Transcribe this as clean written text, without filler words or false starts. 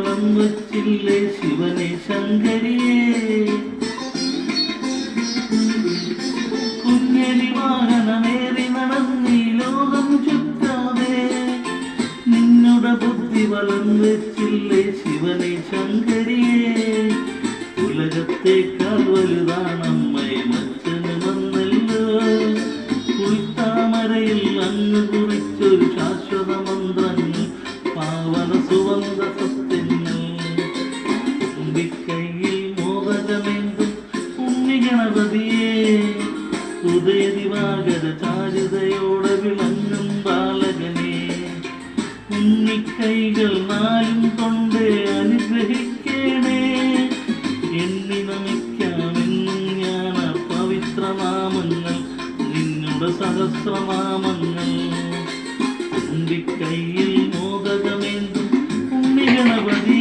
വളം വച്ചില്ലേ ശിവനെ ശങ്കരിയേ കുഞ്ഞലി വാഹനമേറി നടന്നീ ലോകം ചുറ്റാതെ നിന്നുടെ ബുദ്ധി വളം വെച്ചില്ലേ ശിവനെ ശങ്കരിയേ ഉലകത്തേക്കാൾ വലുതാണമ്മയെ മച്ചന് വന്നല്ലോ കുളിത്താമരയിൽ അങ്ങ് കുറിച്ചൊരു ശാശ്വത മന്ത്രങ്ങൾ പാവന സുവന്ത സത്യങ്ങൾ തുമ്പിക്കൈയിൽ മോദകമെന്തും ഉണ്ണി ഗണപതിയേ ഉദയദിവാകര ചാരുതയോടെ വിളങ്ങും ബാലകനെ ഉണ്ണിക്കൈകൾ നാലും കൊണ്ട് അനുഗ്രഹിക്കണേ എണ്ണി നമിക്കാമെന്നും ഞാൻ പവിത്രനാമങ്ങൾ നിന്നുടെ സഹസ്രനാമങ്ങൾ തുമ്പിക്കൈയിൽ മോദകമെന്തും ഉണ്ണി ഗണപതി